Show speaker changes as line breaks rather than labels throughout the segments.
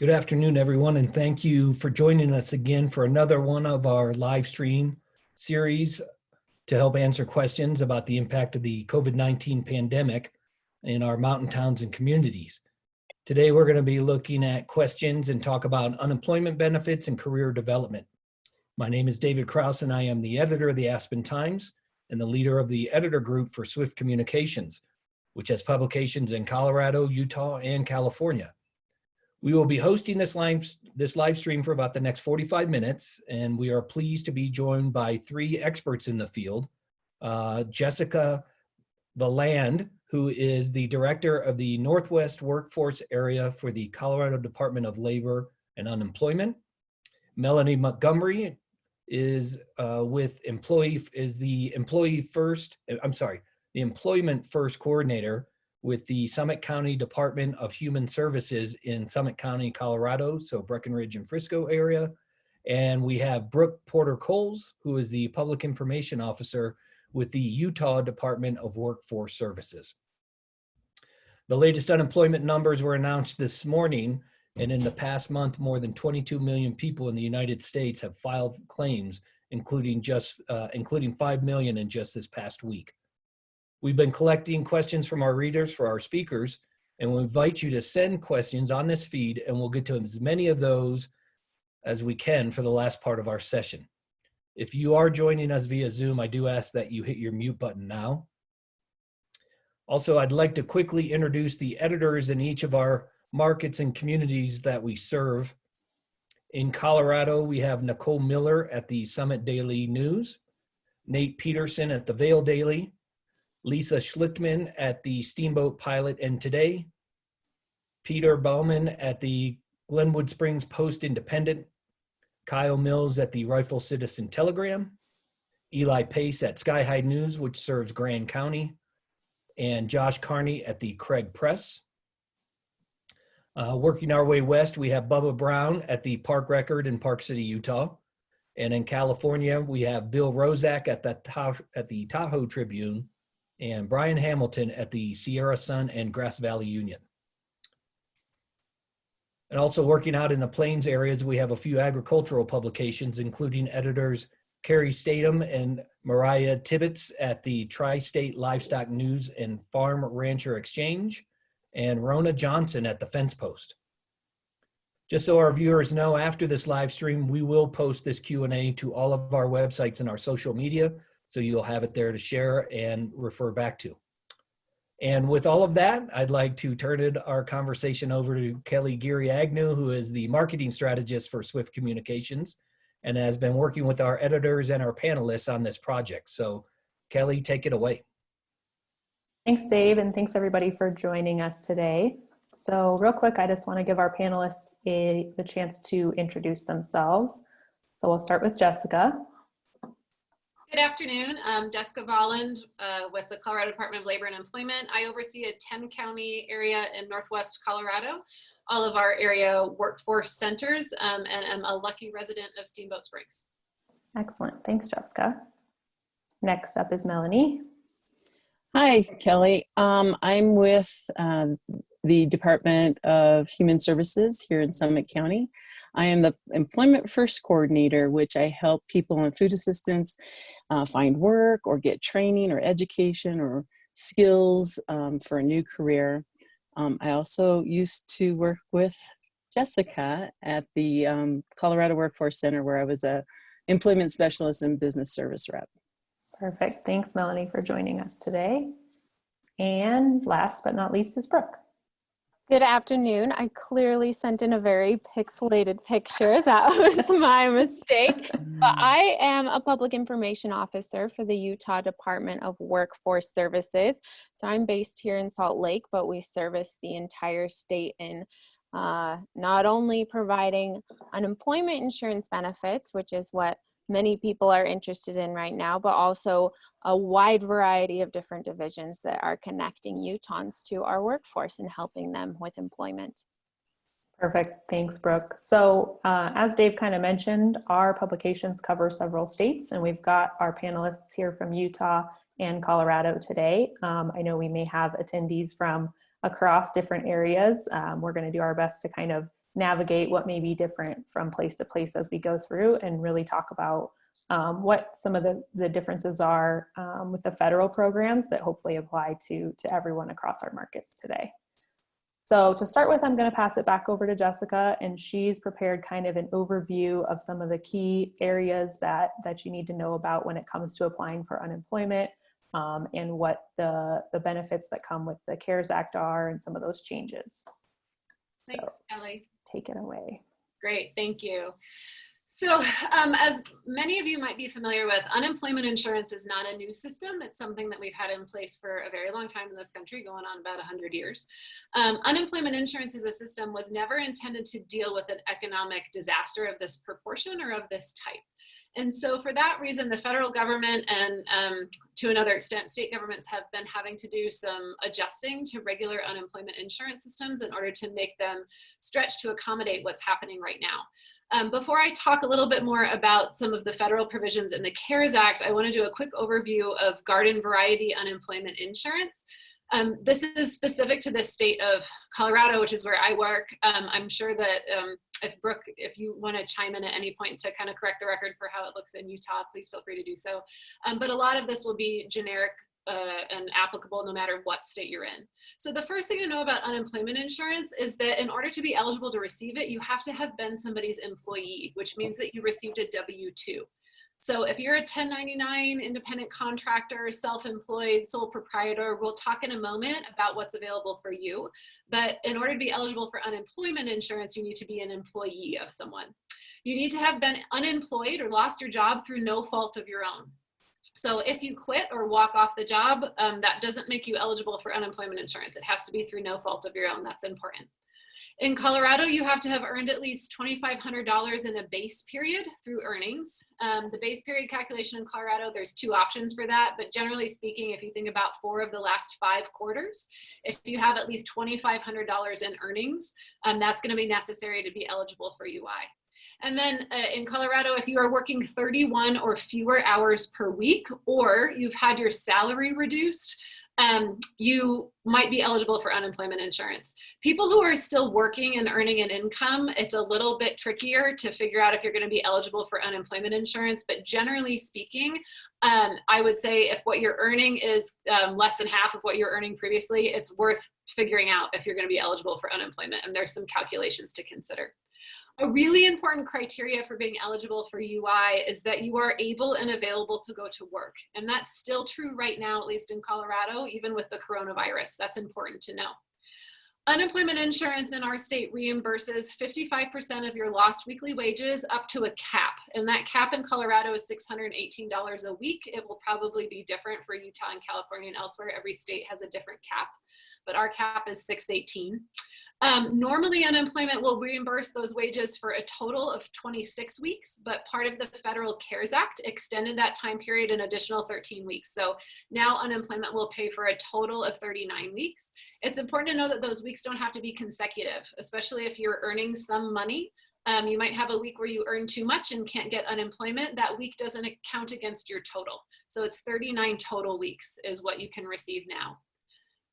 Good afternoon, everyone, and thank you for joining us again for another one of our live stream series to help answer questions about the impact of the COVID-19 pandemic in our mountain towns and communities. Today, we're going to be looking at questions and talk about unemployment benefits and career development. My name is David Krause, and I am the editor of the Aspen Times and the leader of the editor group for Swift Communications, which has publications in Colorado, Utah, and California. We will be hosting this live stream for about the next 45 minutes, and we are pleased to be joined by three experts in the field. Jessica Valand, who is the director of the Northwest Workforce Area for the Colorado Department of Labor and Unemployment. Melanie Montgomery is the Employment First Coordinator with the Summit County Department of Human Services in Summit County, Colorado, so Breckenridge and Frisco area. And we have Brooke Porter-Coles, who is the Public Information Officer with the Utah Department of Workforce Services. The latest unemployment numbers were announced this morning, and in the past month, more than 22 million people in the United States have filed claims, including 5 million in just this past week. We've been collecting questions from our readers for our speakers, and we invite you to send questions on this feed, and we'll get to as many of those as we can for the last part of our session. If you are joining us via Zoom, I do ask that you hit your mute button now. Also, I'd like to quickly introduce the editors in each of our markets and communities that we serve. In Colorado, we have Nicole Miller at the Summit Daily News, Nate Peterson at the Vail Daily, Lisa Schlichtman at the Steamboat Pilot and Today, Peter Bauman at the Glenwood Springs Post Independent, Kyle Mills at the Rifle Citizen Telegram, Eli Pace at Sky High News, which serves Grand County, and Josh Carney at the Craig Press. Working our way west, we have Bubba Brown at the Park Record in Park City, Utah. And in California, we have Bill Rozak at the Tahoe Tribune, and Brian Hamilton at the Sierra Sun and Grass Valley Union. And also working out in the Plains areas, we have a few agricultural publications, including editors Carrie Statham and Mariah Tibbetts at the Tri-State Livestock News and Farm Rancher Exchange, and Rona Johnson at the Fence Post. Just so our viewers know, after this live stream, we will post this Q&A to all of our websites and our social media, so you'll have it there to share and refer back to. And with all of that, I'd like to turn our conversation over to Kelly Geary-Agnew, who is the marketing strategist for Swift Communications and has been working with our editors and our panelists on this project. So Kelly, take it away.
Thanks, Dave, and thanks everybody for joining us today. So real quick, I just want to give our panelists the chance to introduce themselves. So we'll start with Jessica.
Good afternoon. I'm Jessica Valand with the Colorado Department of Labor and Employment. I oversee a 10-county area in Northwest Colorado, all of our area workforce centers, and I'm a lucky resident of Steamboat Springs.
Excellent. Thanks, Jessica. Next up is Melanie.
Hi, Kelly. I'm with the Department of Human Services here in Summit County. I am the Employment First Coordinator, which I help people on food assistance find work or get training or education or skills for a new career. I also used to work with Jessica at the Colorado Workforce Center, where I was a employment specialist and business service rep.
Perfect. Thanks, Melanie, for joining us today. And last but not least is Brooke.
Good afternoon. I clearly sent in a very pixelated picture. That was my mistake. But I am a public information officer for the Utah Department of Workforce Services. So I'm based here in Salt Lake, but we service the entire state in not only providing unemployment insurance benefits, which is what many people are interested in right now, but also a wide variety of different divisions that are connecting Utahns to our workforce and helping them with employment.
Perfect. Thanks, Brooke. So as Dave kind of mentioned, our publications cover several states, and we've got our panelists here from Utah and Colorado today. I know we may have attendees from across different areas. We're going to do our best to kind of navigate what may be different from place to place as we go through, and really talk about what some of the differences are with the federal programs that hopefully apply to everyone across our markets today. So to start with, I'm going to pass it back over to Jessica, and she's prepared kind of an overview of some of the key areas that you need to know about when it comes to applying for unemployment, and what the benefits that come with the CARES Act are, and some of those changes.
Thanks,
So,
Kelly.
take it away.
Great, thank you. So as many of you might be familiar with, unemployment insurance is not a new system. It's something that we've had in place for a very long time in this country, going on about 100 years. Unemployment insurance as a system was never intended to deal with an economic disaster of this proportion or of this type. And so for that reason, the federal government and to another extent, state governments have been having to do some adjusting to regular unemployment insurance systems in order to make them stretch to accommodate what's happening right now. Before I talk a little bit more about some of the federal provisions in the CARES Act, I want to do a quick overview of garden variety unemployment insurance. This is specific to the state of Colorado, which is where I work. I'm sure that if Brooke, if you want to chime in at any point to kind of correct the record for how it looks in Utah, please feel free to do so. But a lot of this will be generic and applicable no matter what state you're in. So the first thing to know about unemployment insurance is that in order to be eligible to receive it, you have to have been somebody's employee, which means that you received a W-2. So if you're a 1099 independent contractor, self-employed, sole proprietor, we'll talk in a moment about what's available for you. But in order to be eligible for unemployment insurance, you need to be an employee of someone. You need to have been unemployed or lost your job through no fault of your own. So if you quit or walk off the job, that doesn't make you eligible for unemployment insurance. It has to be through no fault of your own. That's important. In Colorado, you have to have earned at least $2,500 in a base period through earnings. The base period calculation in Colorado, there's two options for that, but generally speaking, if you think about 4 of the last 5 quarters, if you have at least $2,500 in earnings, that's going to be necessary to be eligible for UI. And then in Colorado, if you are working 31 or fewer hours per week, or you've had your salary reduced, you might be eligible for unemployment insurance. People who are still working and earning an income, it's a little bit trickier to figure out if you're going to be eligible for unemployment insurance. But generally speaking, I would say if what you're earning is less than half of what you're earning previously, it's worth figuring out if you're going to be eligible for unemployment. And there's some calculations to consider. A really important criteria for being eligible for UI is that you are able and available to go to work. And that's still true right now, at least in Colorado, even with the coronavirus. That's important to know. Unemployment insurance in our state reimburses 55% of your lost weekly wages up to a cap. And that cap in Colorado is $618 a week. It will probably be different for Utah and California and elsewhere. Every state has a different cap, but our cap is $618. Normally unemployment will reimburse those wages for a total of 26 weeks, but part of the federal CARES Act extended that time period an additional 13 weeks. So now unemployment will pay for a total of 39 weeks. It's important to know that those weeks don't have to be consecutive, especially if you're earning some money. You might have a week where you earn too much and can't get unemployment. That week doesn't count against your total. So it's 39 total weeks is what you can receive now.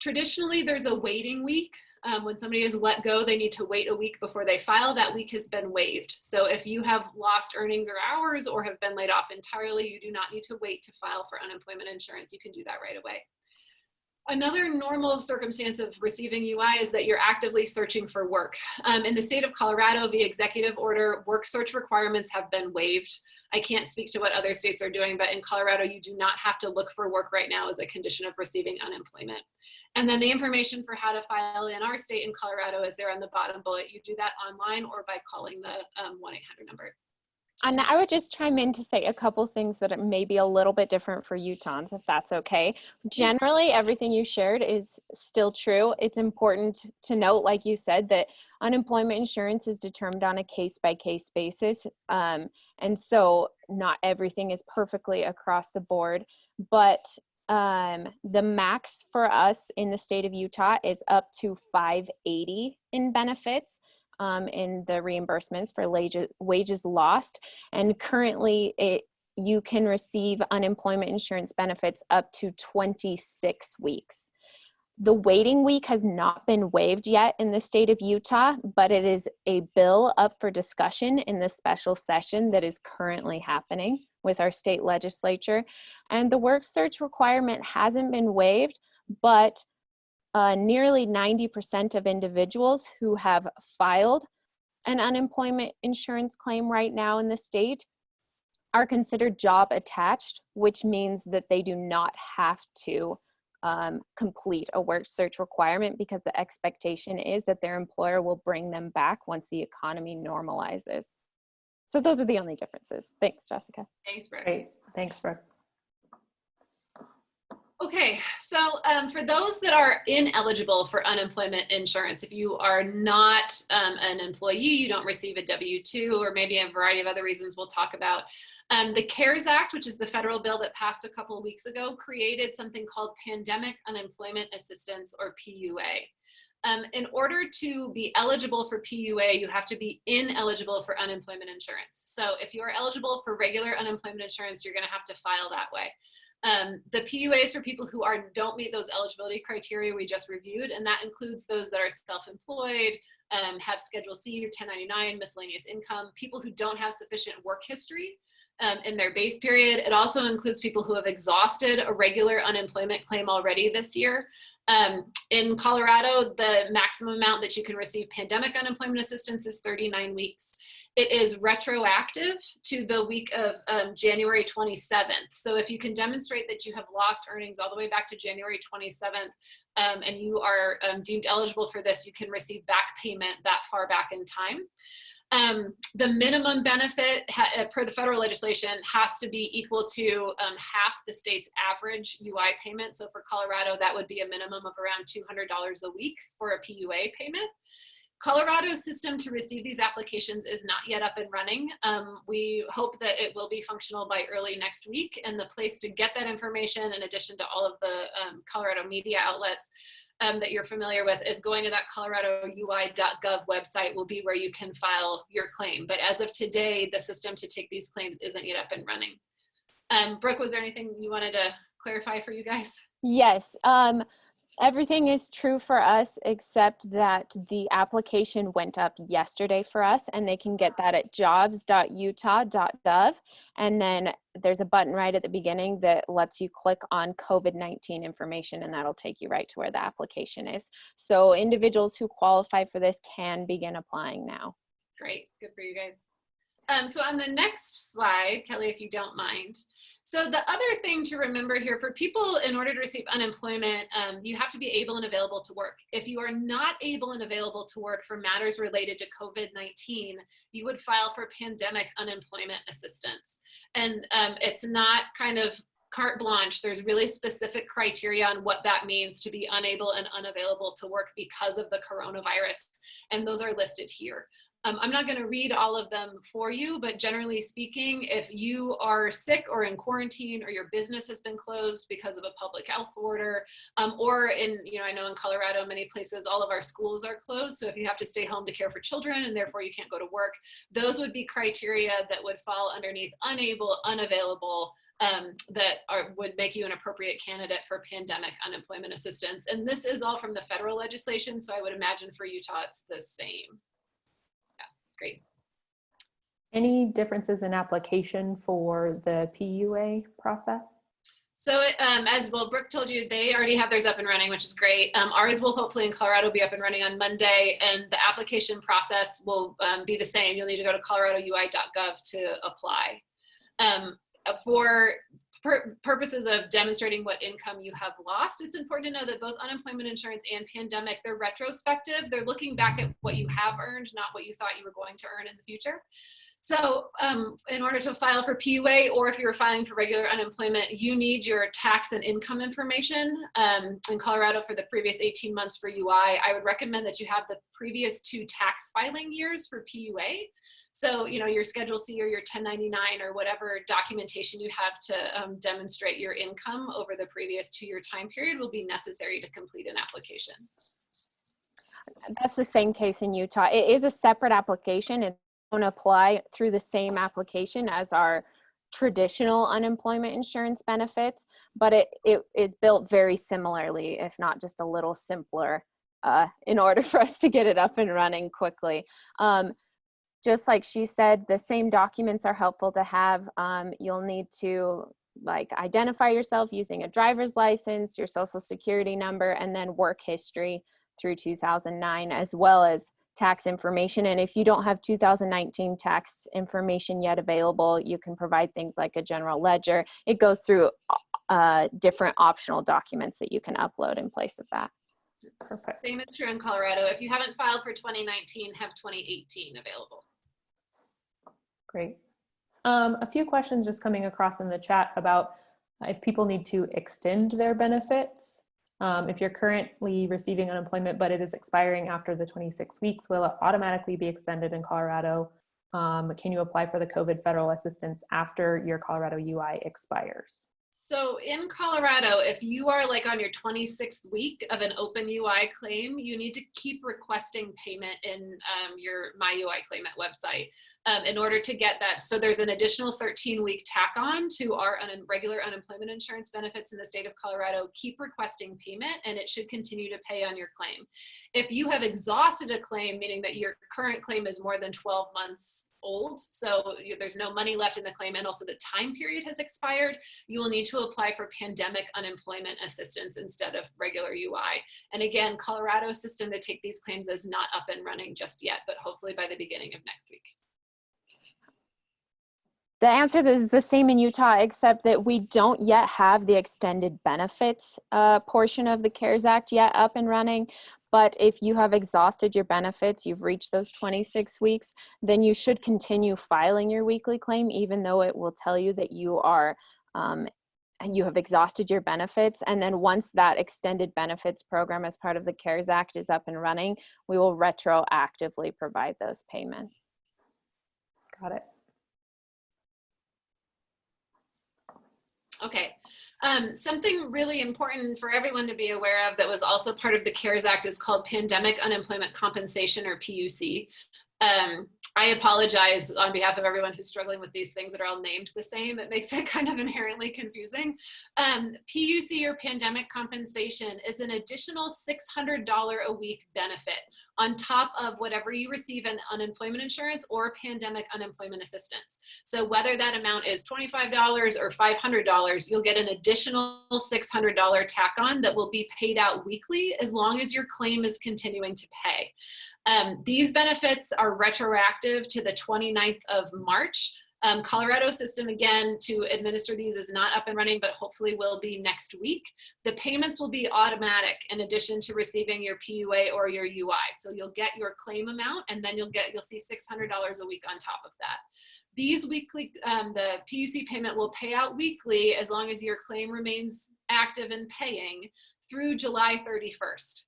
Traditionally, there's a waiting week. When somebody is let go, they need to wait a week before they file. That week has been waived. So if you have lost earnings or hours or have been laid off entirely, you do not need to wait to file for unemployment insurance. You can do that right away. Another normal circumstance of receiving UI is that you're actively searching for work. In the state of Colorado, via executive order, work search requirements have been waived. I can't speak to what other states are doing, but in Colorado, you do not have to look for work right now as a condition of receiving unemployment. And then the information for how to file in our state in Colorado is there on the bottom bullet. You do that online or by calling the 1-800 number.
And I would just chime in to say a couple things that may be a little bit different for Utahns, if that's okay. Generally, everything you shared is still true. It's important to note, like you said, that unemployment insurance is determined on a case-by-case basis. And so not everything is perfectly across the board, but the max for us in the state of Utah is up to $580 in benefits. In the reimbursements for wages lost. And currently you can receive unemployment insurance benefits up to 26 weeks. The waiting week has not been waived yet in the state of Utah, but it is a bill up for discussion in the special session that is currently happening with our state legislature. And the work search requirement hasn't been waived, but nearly 90% of individuals who have filed an unemployment insurance claim right now in the state are considered job attached, which means that they do not have to complete a work search requirement because the expectation is that their employer will bring them back once the economy normalizes. So those are the only differences. Thanks, Jessica.
Thanks, Brooke.
Great. Thanks, Brooke.
Okay, so for those that are ineligible for unemployment insurance, if you are not an employee, you don't receive a W-2, or maybe a variety of other reasons we'll talk about, the CARES Act, which is the federal bill that passed a couple of weeks ago, created something called Pandemic Unemployment Assistance, or PUA. In order to be eligible for PUA, you have to be ineligible for unemployment insurance. So if you are eligible for regular unemployment insurance, you're going to have to file that way. The PUA is for people who don't meet those eligibility criteria we just reviewed, and that includes those that are self-employed, have Schedule C or 1099, miscellaneous income, people who don't have sufficient work history in their base period. It also includes people who have exhausted a regular unemployment claim already this year. In Colorado, the maximum amount that you can receive pandemic unemployment assistance is 39 weeks. It is retroactive to the week of January 27th. So if you can demonstrate that you have lost earnings all the way back to January 27th, and you are deemed eligible for this, you can receive back payment that far back in time. The minimum benefit per the federal legislation has to be equal to half the state's average UI payment. So for Colorado, that would be a minimum of around $200 a week for a PUA payment. Colorado's system to receive these applications is not yet up and running. We hope that it will be functional by early next week, and the place to get that information, in addition to all of the Colorado media outlets that you're familiar with, is going to that coloradoui.gov website will be where you can file your claim. But as of today, the system to take these claims isn't yet up and running. Brooke, was there anything you wanted to clarify for you guys?
Yes. Everything is true for us except that the application went up yesterday for us, and they can get that at jobs.utah.gov. And then there's a button right at the beginning that lets you click on COVID-19 information, and that'll take you right to where the application is. So individuals who qualify for this can begin applying now.
Great, good for you guys. So on the next slide, Kelly, if you don't mind. So the other thing to remember here, for people, in order to receive unemployment, you have to be able and available to work. If you are not able and available to work for matters related to COVID-19, you would file for pandemic unemployment assistance. And it's not kind of carte blanche. There's really specific criteria on what that means to be unable and unavailable to work because of the coronavirus. And those are listed here. I'm not going to read all of them for you, but generally speaking, if you are sick or in quarantine, or your business has been closed because of a public health order, or in, I know in Colorado, many places, all of our schools are closed. So if you have to stay home to care for children and therefore you can't go to work, those would be criteria that would fall underneath unable, unavailable, would make you an appropriate candidate for pandemic unemployment assistance. And this is all from the federal legislation. So I would imagine for Utah, it's the same. Great.
Any differences in application for the PUA process?
So as well, Brooke told you, they already have theirs up and running, which is great. Ours will hopefully in Colorado be up and running on Monday, and the application process will be the same. You'll need to go to coloradoui.gov to apply. For purposes of demonstrating what income you have lost, it's important to know that both unemployment insurance and pandemic, they're retrospective. They're looking back at what you have earned, not what you thought you were going to earn in the future. So in order to file for PUA, or if you're filing for regular unemployment, you need your tax and income information. In Colorado, for the previous 18 months for UI, I would recommend that you have the previous 2 tax filing years for PUA. So, your Schedule C or your 1099 or whatever documentation you have to demonstrate your income over the previous 2-year time period will be necessary to complete an application.
That's the same case in Utah. It is a separate application. It's going to apply through the same application as our traditional unemployment insurance benefits, but it is built very similarly, if not just a little simpler, in order for us to get it up and running quickly. Just like she said, the same documents are helpful to have. You'll need to identify yourself using a driver's license, your social security number, and then work history through 2009, as well as tax information. And if you don't have 2019 tax information yet available, you can provide things like a general ledger. It goes through different optional documents that you can upload in place of that.
Perfect.
Same is true in Colorado. If you haven't filed for 2019, have 2018 available.
Great. A few questions just coming across in the chat about if people need to extend their benefits. If you're currently receiving unemployment, but it is expiring after the 26 weeks, will it automatically be extended in Colorado? Can you apply for the COVID federal assistance after your Colorado UI expires?
So in Colorado, if you are on your 26th week of an open UI claim, you need to keep requesting payment in your My UI Claimant website in order to get that. So there's an additional 13-week tack on to our regular unemployment insurance benefits in the state of Colorado. Keep requesting payment and it should continue to pay on your claim. If you have exhausted a claim, meaning that your current claim is more than 12 months old, so there's no money left in the claim and also the time period has expired, you will need to apply for pandemic unemployment assistance instead of regular UI. And again, Colorado's system to take these claims is not up and running just yet, but hopefully by the beginning of next week.
The answer is the same in Utah, except that we don't yet have the extended benefits portion of the CARES Act yet up and running. But if you have exhausted your benefits, you've reached those 26 weeks, then you should continue filing your weekly claim, even though it will tell you that you are you have exhausted your benefits. And then once that extended benefits program as part of the CARES Act is up and running, we will retroactively provide those payments.
Got it.
Okay, something really important for everyone to be aware of that was also part of the CARES Act is called Pandemic Unemployment Compensation, or PUC. I apologize on behalf of everyone who's struggling with these things that are all named the same. It makes it kind of inherently confusing. PUC, or Pandemic Compensation, is an additional $600 a week benefit on top of whatever you receive in unemployment insurance or pandemic unemployment assistance. So whether that amount is $25 or $500, you'll get an additional $600 tack on that will be paid out weekly as long as your claim is continuing to pay. These benefits are retroactive to the 29th of March. Colorado system, again, to administer these is not up and running, but hopefully will be next week. The payments will be automatic in addition to receiving your PUA or your UI. So you'll get your claim amount and then you'll see $600 a week on top of that. These weekly, the PUC payment will pay out weekly as long as your claim remains active and paying through July 31st.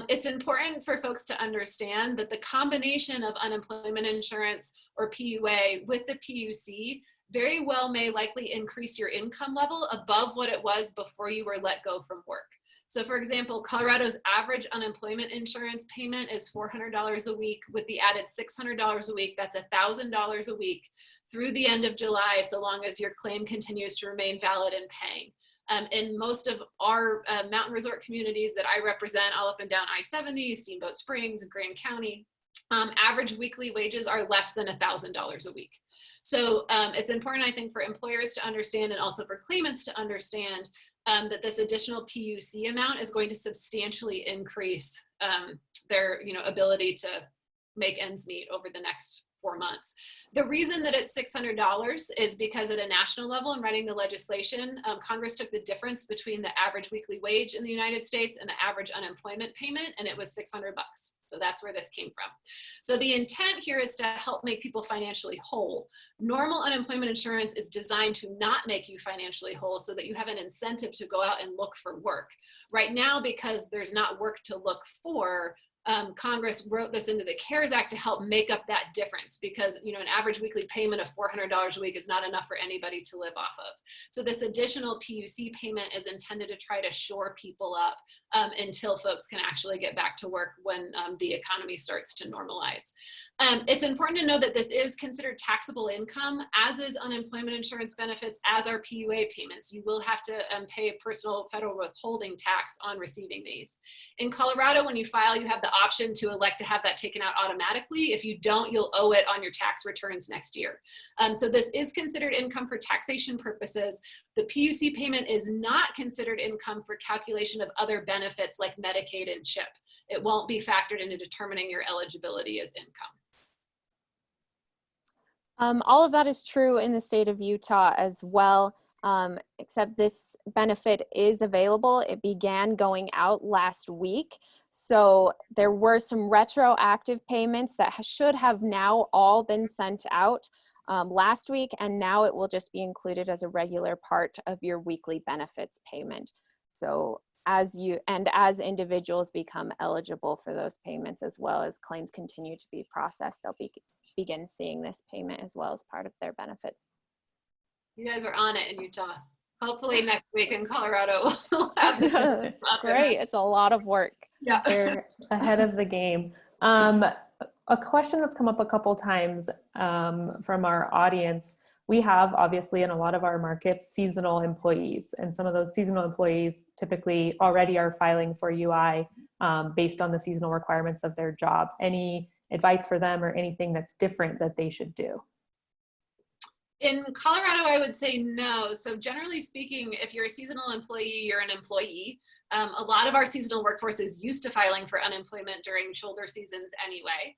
It's important for folks to understand that the combination of unemployment insurance or PUA with the PUC very well may likely increase your income level above what it was before you were let go from work. So for example, Colorado's average unemployment insurance payment is $400 a week. With the added $600 a week, that's $1,000 a week through the end of July, so long as your claim continues to remain valid and paying. In most of our mountain resort communities that I represent, all up and down I-70, Steamboat Springs, and Grand County, average weekly wages are less than $1,000 a week. So it's important, I think, for employers to understand and also for claimants to understand that this additional PUC amount is going to substantially increase their ability to make ends meet over the next 4 months. The reason that it's $600 is because at a national level in writing the legislation, Congress took the difference between the average weekly wage in the United States and the average unemployment payment, and it was $600. So that's where this came from. So the intent here is to help make people financially whole. Normal unemployment insurance is designed to not make you financially whole so that you have an incentive to go out and look for work. Right now, because there's not work to look for, Congress wrote this into the CARES Act to help make up that difference, because an average weekly payment of $400 a week is not enough for anybody to live off of. So this additional PUC payment is intended to try to shore people up until folks can actually get back to work when the economy starts to normalize. It's important to know that this is considered taxable income, as is unemployment insurance benefits, as are PUA payments. You will have to pay a personal federal withholding tax on receiving these. In Colorado, when you file, you have the option to elect to have that taken out automatically. If you don't, you'll owe it on your tax returns next year. So this is considered income for taxation purposes. The PUC payment is not considered income for calculation of other benefits like Medicaid and CHIP. It won't be factored into determining your eligibility as income.
All of that is true in the state of Utah as well, except this benefit is available. It began going out last week. So there were some retroactive payments that should have now all been sent out last week, and now it will just be included as a regular part of your weekly benefits payment. So as individuals become eligible for those payments, as well as claims continue to be processed, they'll begin seeing this payment as well as part of their benefits.
You guys are on it in Utah. Hopefully next week in Colorado we'll have this.
Great, it's a lot of work.
Yeah.
They're ahead of the game. A question that's come up a couple times from our audience, we have obviously in a lot of our markets seasonal employees, and some of those seasonal employees typically already are filing for UI based on the seasonal requirements of their job. Any advice for them or anything that's different that they should do?
In Colorado, I would say no. So generally speaking, if you're a seasonal employee, you're an employee. A lot of our seasonal workforce is used to filing for unemployment during shoulder seasons anyway.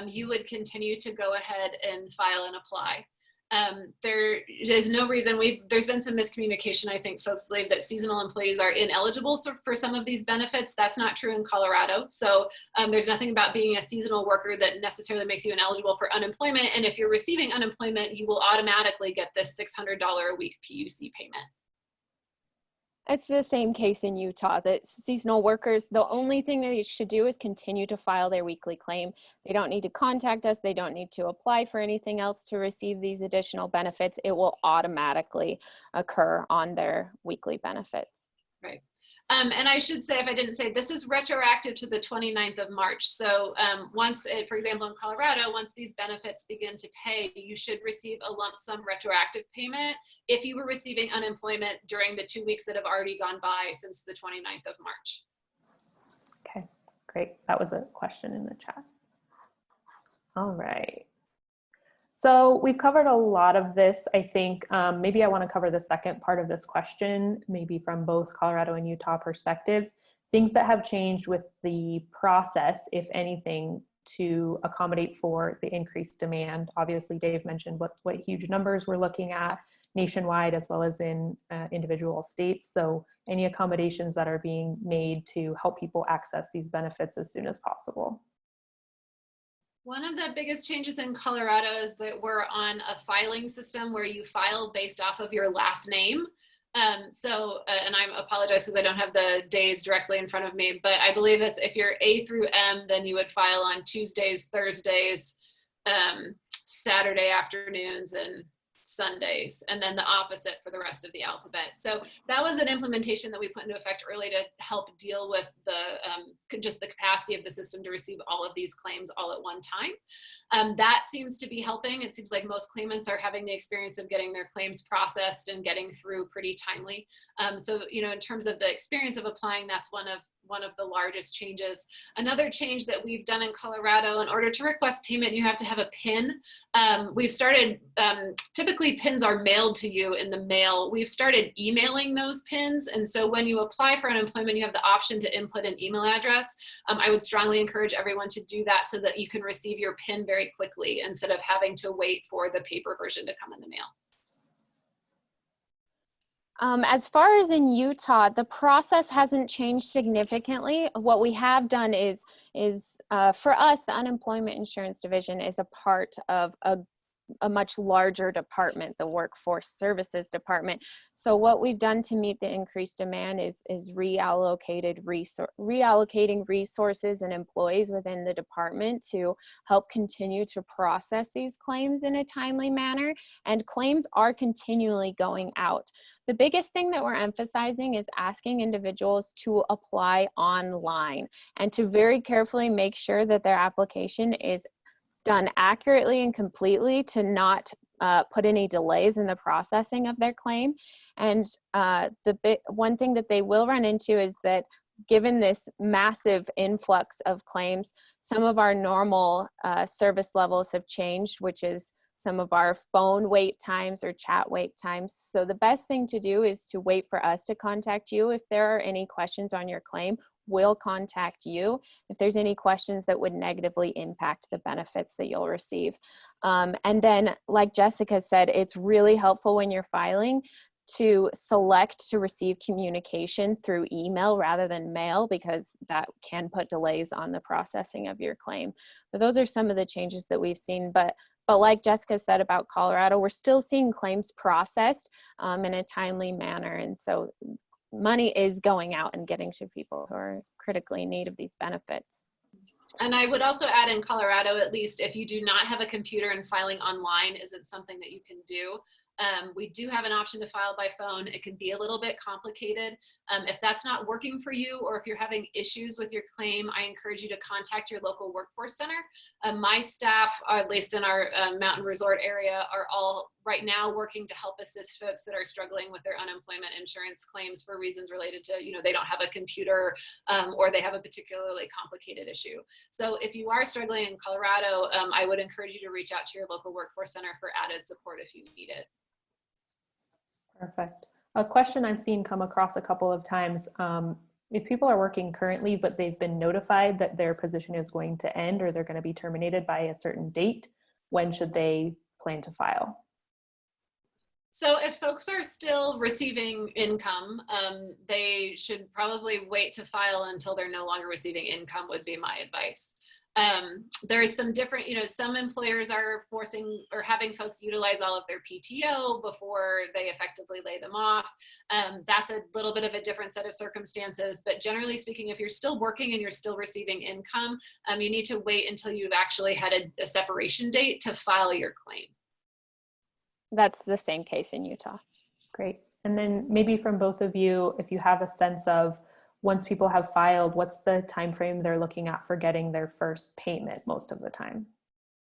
You would continue to go ahead and file and apply. There is no reason there's been some miscommunication. I think folks believe that seasonal employees are ineligible for some of these benefits. That's not true in Colorado. So there's nothing about being a seasonal worker that necessarily makes you ineligible for unemployment. And if you're receiving unemployment, you will automatically get this $600 a week PUC payment.
It's the same case in Utah, that seasonal workers, the only thing they should do is continue to file their weekly claim. They don't need to contact us. They don't need to apply for anything else to receive these additional benefits. It will automatically occur on their weekly benefits.
Right. And I should say, if I didn't say, this is retroactive to the 29th of March. So for example, in Colorado, once these benefits begin to pay, you should receive a lump sum retroactive payment if you were receiving unemployment during the 2 weeks that have already gone by since the 29th of March.
Okay, great. That was a question in the chat. All right. So we've covered a lot of this. I think maybe I want to cover the second part of this question, maybe from both Colorado and Utah perspectives, things that have changed with the process, if anything, to accommodate for the increased demand. Obviously, Dave mentioned what huge numbers we're looking at nationwide as well as in individual states. So any accommodations that are being made to help people access these benefits as soon as possible.
One of the biggest changes in Colorado is that we're on a filing system where you file based off of your last name. And I apologize because I don't have the days directly in front of me, but I believe it's if you're A through M, then you would file on Tuesdays, Thursdays, Saturday afternoons, and Sundays, and then the opposite for the rest of the alphabet. So that was an implementation that we put into effect early to help deal with the just the capacity of the system to receive all of these claims all at one time. That seems to be helping. It seems like most claimants are having the experience of getting their claims processed and getting through pretty timely. So, in terms of the experience of applying, that's one of the largest changes. Another change that we've done in Colorado, in order to request payment, you have to have a PIN. We've started, typically PINs are mailed to you in the mail. We've started emailing those PINs. And so when you apply for unemployment, you have the option to input an email address. I would strongly encourage everyone to do that so that you can receive your PIN very quickly instead of having to wait for the paper version to come in the mail.
As far as in Utah, the process hasn't changed significantly. What we have done is for us, the Unemployment Insurance Division is a part of a a much larger department, the Workforce Services Department. So what we've done to meet the increased demand is reallocating resources and employees within the department to help continue to process these claims in a timely manner. And claims are continually going out. The biggest thing that we're emphasizing is asking individuals to apply online and to very carefully make sure that their application is done accurately and completely, to not put any delays in the processing of their claim. And one thing that they will run into is that given this massive influx of claims, some of our normal service levels have changed, which is some of our phone wait times or chat wait times. So the best thing to do is to wait for us to contact you. If there are any questions on your claim, we'll contact you if there's any questions that would negatively impact the benefits that you'll receive. And then, like Jessica said, it's really helpful when you're filing to select to receive communication through email rather than mail, because that can put delays on the processing of your claim. But those are some of the changes that we've seen. But like Jessica said about Colorado, we're still seeing claims processed in a timely manner. And so money is going out and getting to people who are critically in need of these benefits.
And I would also add, in Colorado, at least, if you do not have a computer and filing online isn't something that you can do, we do have an option to file by phone. It can be a little bit complicated. If that's not working for you, or if you're having issues with your claim, I encourage you to contact your local workforce center. My staff, at least in our mountain resort area, are all right now working to help assist folks that are struggling with their unemployment insurance claims for reasons related to, they don't have a computer or they have a particularly complicated issue. So if you are struggling in Colorado, I would encourage you to reach out to your local workforce center for added support if you need it.
Perfect. A question I've seen come across a couple of times, if people are working currently, but they've been notified that their position is going to end or they're going to be terminated by a certain date, when should they plan to file?
So if folks are still receiving income, they should probably wait to file until they're no longer receiving income, would be my advice. There is some different, some employers are forcing or having folks utilize all of their PTO before they effectively lay them off. That's a little bit of a different set of circumstances, but generally speaking, if you're still working and you're still receiving income, you need to wait until you've actually had a separation date to file your claim.
That's the same case in Utah.
Great. And then maybe from both of you, if you have a sense of, once people have filed, what's the time frame they're looking at for getting their first payment most of the time?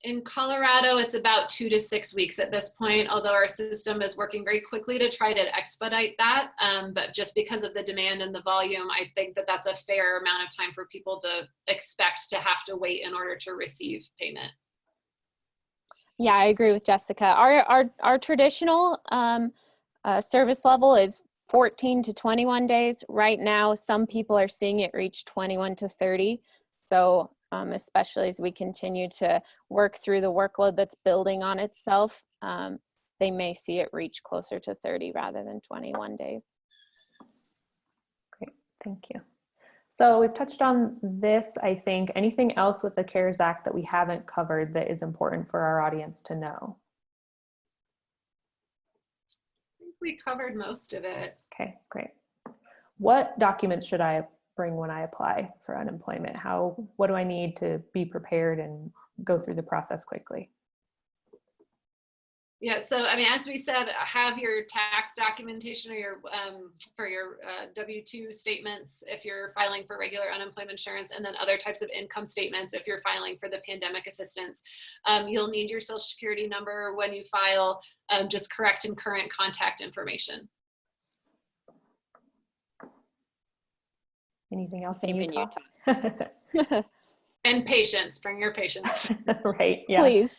In Colorado, it's about 2 to 6 weeks at this point, although our system is working very quickly to try to expedite that. But just because of the demand and the volume, I think that that's a fair amount of time for people to expect to have to wait in order to receive payment.
Yeah, I agree with Jessica. Our traditional service level is 14 to 21 days. Right now, some people are seeing it reach 21 to 30. So especially as we continue to work through the workload that's building on itself, they may see it reach closer to 30 rather than 21 days.
Great, thank you. So we've touched on this, I think. Anything else with the CARES Act that we haven't covered that is important for our audience to know?
We covered most of it.
Okay, great. What documents should I bring when I apply for unemployment? What do I need to be prepared and go through the process quickly?
Yeah, so as we said, have your tax documentation or your for your W-2 statements if you're filing for regular unemployment insurance, and then other types of income statements if you're filing for the pandemic assistance. You'll need your Social Security number when you file, just correct and current contact information.
Anything else
Same
in Utah?
And patience, bring your patience.
Right, yeah.
Please.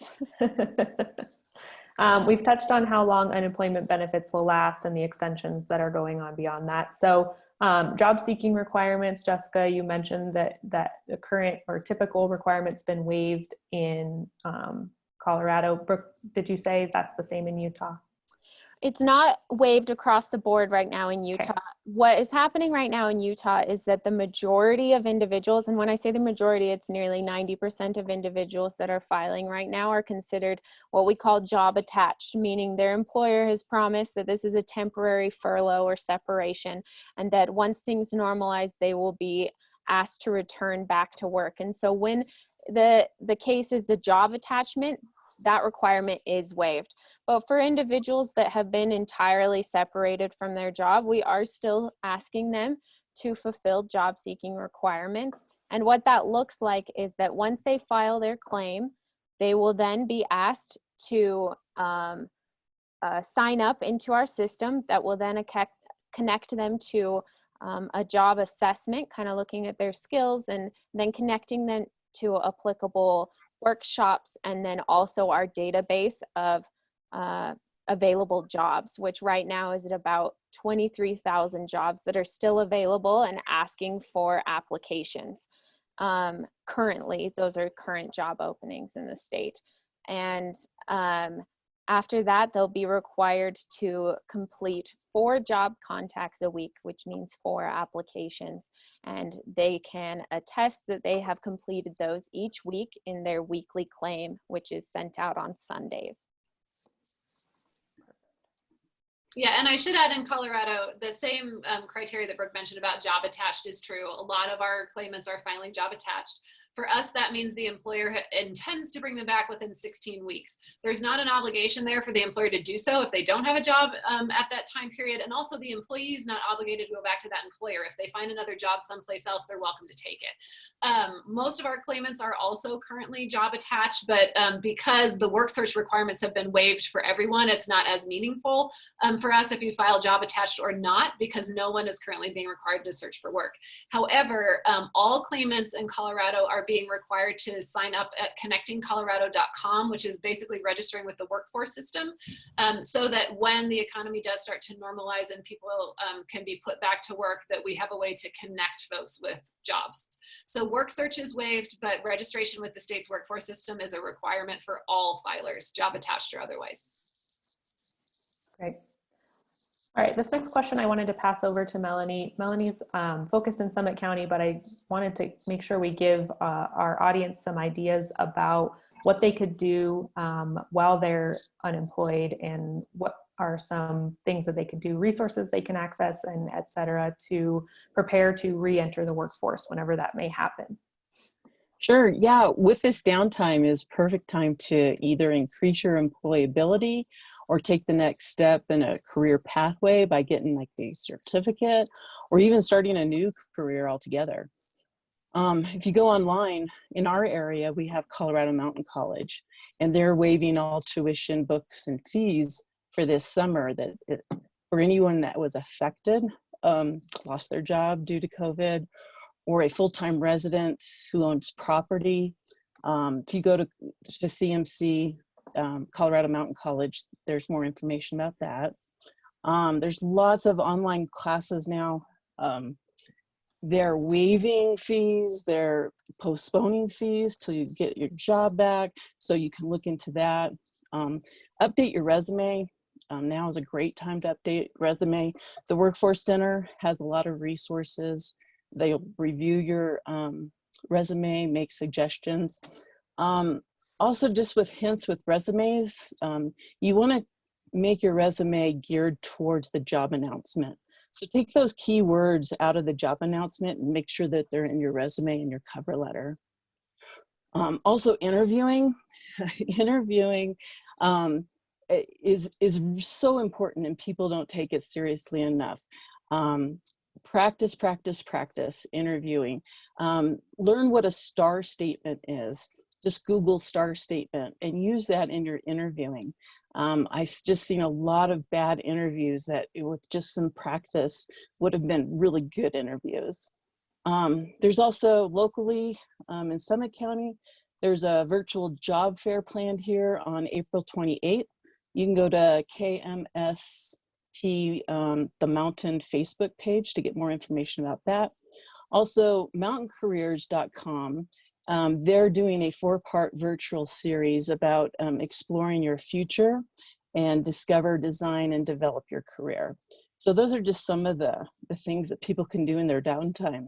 We've touched on how long unemployment benefits will last and the extensions that are going on beyond that. So job seeking requirements, Jessica, you mentioned that the current or typical requirement's been waived in Colorado. Brooke, did you say that's the same in Utah?
It's not waived across the board right now in Utah.
Okay.
What is happening right now in Utah is that the majority of individuals, and when I say the majority, it's nearly 90% of individuals that are filing right now are considered what we call job attached, meaning their employer has promised that this is a temporary furlough or separation, and that once things normalize, they will be asked to return back to work. And so when the case is the job attachment, that requirement is waived. But for individuals that have been entirely separated from their job, we are still asking them to fulfill job seeking requirements. And what that looks like is that once they file their claim, they will then be asked to sign up into our system that will then connect them to a job assessment, kind of looking at their skills and then connecting them to applicable workshops, and then also our database of available jobs, which right now is at about 23,000 jobs that are still available and asking for applications. Currently, those are current job openings in the state. And after that, they'll be required to complete 4 job contacts a week, which means 4 applications. And they can attest that they have completed those each week in their weekly claim, which is sent out on Sundays.
Yeah, and I should add, in Colorado, the same criteria that Brooke mentioned about job attached is true. A lot of our claimants are filing job attached. For us, that means the employer intends to bring them back within 16 weeks. There's not an obligation there for the employer to do so if they don't have a job at that time period. And also the employee is not obligated to go back to that employer. If they find another job someplace else, they're welcome to take it. Most of our claimants are also currently job attached, but because the work search requirements have been waived for everyone, it's not as meaningful for us if you file job attached or not, because no one is currently being required to search for work. However, all claimants in Colorado are being required to sign up at connectingcolorado.com, which is basically registering with the workforce system, so that when the economy does start to normalize and people can be put back to work, that we have a way to connect folks with jobs. So work search is waived, but registration with the state's workforce system is a requirement for all filers, job attached or otherwise.
Great. All right, this next question I wanted to pass over to Melanie. Melanie's focused in Summit County, but I wanted to make sure we give our audience some ideas about what they could do while they're unemployed, and what are some things that they could do, resources they can access, and et cetera, to prepare to re-enter the workforce whenever that may happen.
Sure, yeah, with this downtime is perfect time to either increase your employability or take the next step in a career pathway by getting like the certificate, or even starting a new career altogether. If you go online, in our area, we have Colorado Mountain College, and they're waiving all tuition, books, and fees for this summer for anyone that was affected, lost their job due to COVID, or a full-time resident who owns property. If you go to CMC, Colorado Mountain College, there's more information about that. There's lots of online classes now. They're waiving fees, they're postponing fees till you get your job back, so you can look into that. Update your resume. Now is a great time to update resume. The Workforce Center has a lot of resources. They'll review your resume, make suggestions. Also, just with hints with resumes, you want to make your resume geared towards the job announcement. So take those keywords out of the job announcement and make sure that they're in your resume and your cover letter. Also, interviewing. Interviewing is so important, and people don't take it seriously enough. Practice, practice, practice interviewing. Learn what a STAR statement is. Just Google STAR statement and use that in your interviewing. I've just seen a lot of bad interviews that with just some practice would have been really good interviews. There's also locally in Summit County, there's a virtual job fair planned here on April 28th. You can go to KMST, the Mountain Facebook page to get more information about that. Also, mountaincareers.com. They're doing a 4-part virtual series about exploring your future and discover, design, and develop your career. So those are just some of the things that people can do in their downtime.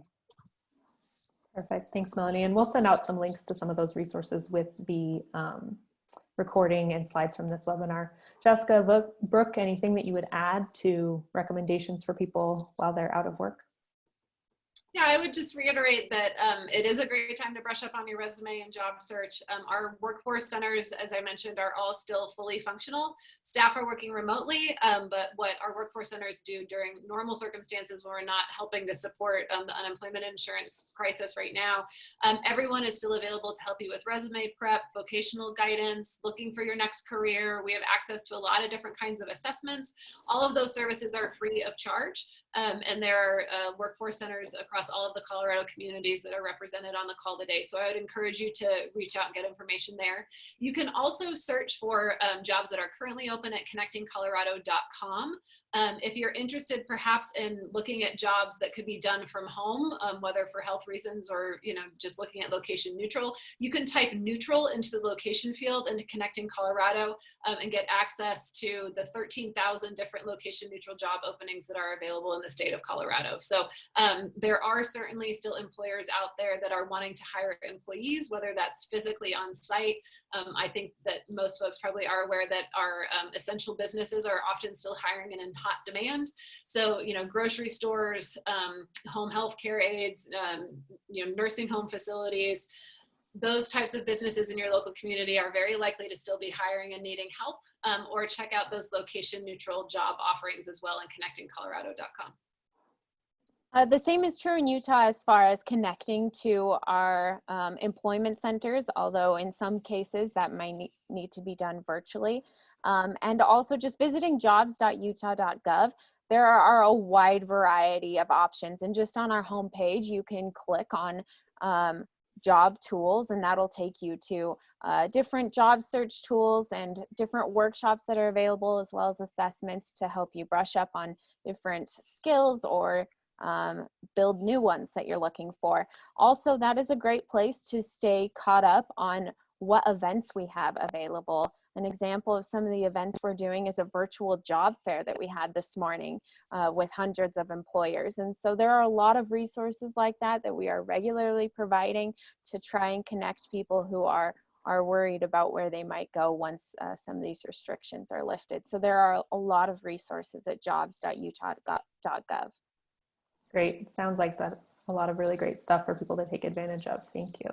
Perfect. Thanks, Melanie. And we'll send out some links to some of those resources with the recording and slides from this webinar. Jessica, Brooke, anything that you would add to recommendations for people while they're out of work?
Yeah, I would just reiterate that it is a great time to brush up on your resume and job search. Our workforce centers, as I mentioned, are all still fully functional. Staff are working remotely, but what our workforce centers do during normal circumstances when we're not helping to support the unemployment insurance crisis right now, everyone is still available to help you with resume prep, vocational guidance, looking for your next career. We have access to a lot of different kinds of assessments. All of those services are free of charge. And there are workforce centers across all of the Colorado communities that are represented on the call today. So I would encourage you to reach out and get information there. You can also search for jobs that are currently open at connectingcolorado.com. If you're interested perhaps in looking at jobs that could be done from home, whether for health reasons or just looking at location neutral, you can type neutral into the location field into Connecting Colorado and get access to the 13,000 different location neutral job openings that are available in the state of Colorado. So there are certainly still employers out there that are wanting to hire employees, whether that's physically on site. I think that most folks probably are aware that our essential businesses are often still hiring and in hot demand. So, grocery stores, home health care aides, nursing home facilities, those types of businesses in your local community are very likely to still be hiring and needing help, or check out those location neutral job offerings as well in connectingcolorado.com.
The same is true in Utah as far as connecting to our employment centers, although in some cases that might need to be done virtually. And also just visiting jobs.utah.gov. There are a wide variety of options, and just on our homepage, you can click on job tools, and that'll take you to different job search tools and different workshops that are available, as well as assessments to help you brush up on different skills or build new ones that you're looking for. Also, that is a great place to stay caught up on what events we have available. An example of some of the events we're doing is a virtual job fair that we had this morning with hundreds of employers. And so there are a lot of resources like that that we are regularly providing to try and connect people who are worried about where they might go once some of these restrictions are lifted. So there are a lot of resources at jobs.utah.gov.
Great. Sounds like that a lot of really great stuff for people to take advantage of. Thank you.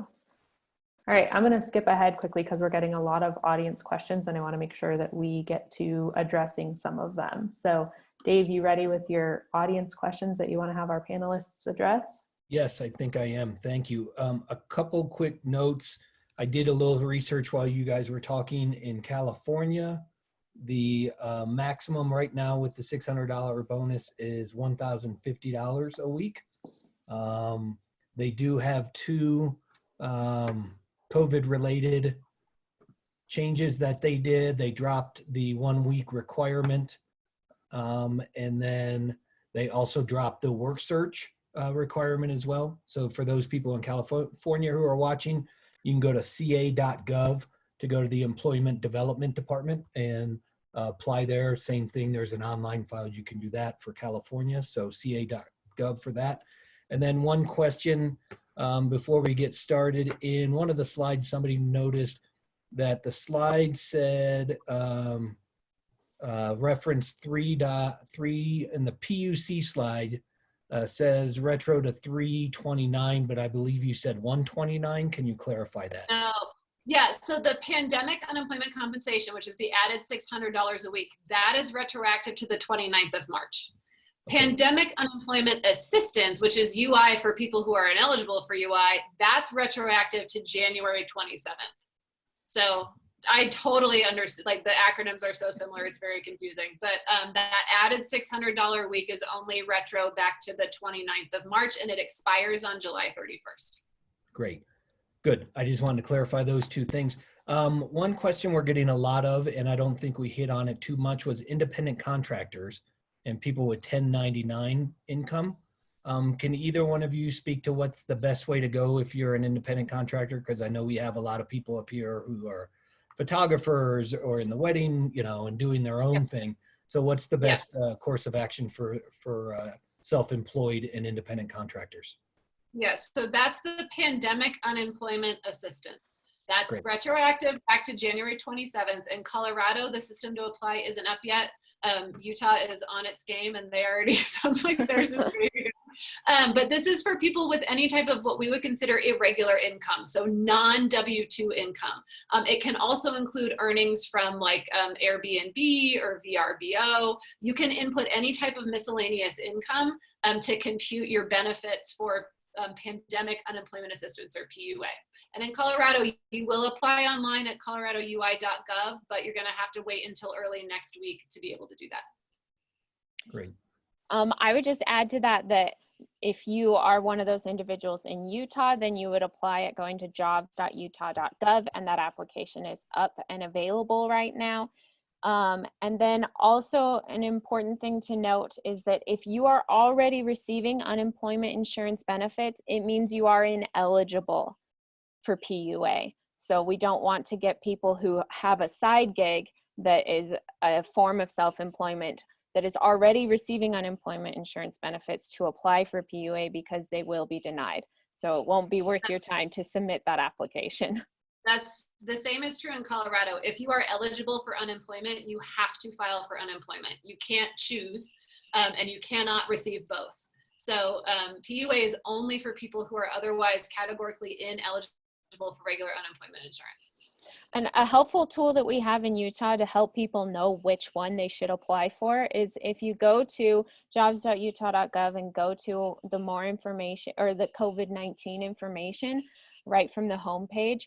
All right, I'm going to skip ahead quickly because we're getting a lot of audience questions and I want to make sure that we get to addressing some of them. So Dave, you ready with your audience questions that you want to have our panelists address?
Yes, I think I am. Thank you. A couple quick notes. I did a little research while you guys were talking. In California, the maximum right now with the $600 bonus is $1,050 a week. They do have two COVID-related changes that they did. They dropped the 1 week requirement, and then they also dropped the work search requirement as well. So for those people in California who are watching, you can go to ca.gov to go to the Employment Development Department and apply there. Same thing, there's an online file. You can do that for California. So ca.gov for that. And then one question before we get started. In one of the slides, somebody noticed that the slide said reference 3.3 in the PUC slide says retro to 329, but I believe you said 129. Can you clarify that?
No. Yeah, so the pandemic unemployment compensation, which is the added $600 a week, that is retroactive to the 29th of March. Okay. Pandemic unemployment assistance, which is UI for people who are ineligible for UI, that's retroactive to January 27th. So I totally understand, like the acronyms are so similar, it's very confusing. But that added $600 a week is only retro back to the 29th of March, and it expires on July 31st.
Great. Good. I just wanted to clarify those two things. One question we're getting a lot of, and I don't think we hit on it too much, was independent contractors and people with 1099 income. Can either one of you speak to what's the best way to go if you're an independent contractor? Because I know we have a lot of people up here who are photographers or in the wedding, you know, and doing their own thing. So what's the best course of action for self-employed and independent contractors?
Yes, so that's the pandemic unemployment assistance. That's
Great.
retroactive back to January 27th. In Colorado, the system to apply isn't up yet. Utah is on its game, and they already sounds like theirs is ready to go. But this is for people with any type of what we would consider irregular income, so non-W-2 income. It can also include earnings from like Airbnb or VRBO. You can input any type of miscellaneous income to compute your benefits for pandemic unemployment assistance, or PUA. And in Colorado, you will apply online at coloradoui.gov, but you're going to have to wait until early next week to be able to do that.
Great.
I would just add to that that if you are one of those individuals in Utah, then you would apply at going to jobs.utah.gov, and that application is up and available right now. And then also an important thing to note is that if you are already receiving unemployment insurance benefits, it means you are ineligible for PUA. So we don't want to get people who have a side gig that is a form of self-employment that is already receiving unemployment insurance benefits to apply for PUA, because they will be denied. So it won't be worth your time to submit that application.
That's the same is true in Colorado. If you are eligible for unemployment, you have to file for unemployment. You can't choose, and you cannot receive both. So PUA is only for people who are otherwise categorically ineligible for regular unemployment insurance.
And a helpful tool that we have in Utah to help people know which one they should apply for is if you go to jobs.utah.gov and go to the more information, or the COVID-19 information right from the homepage.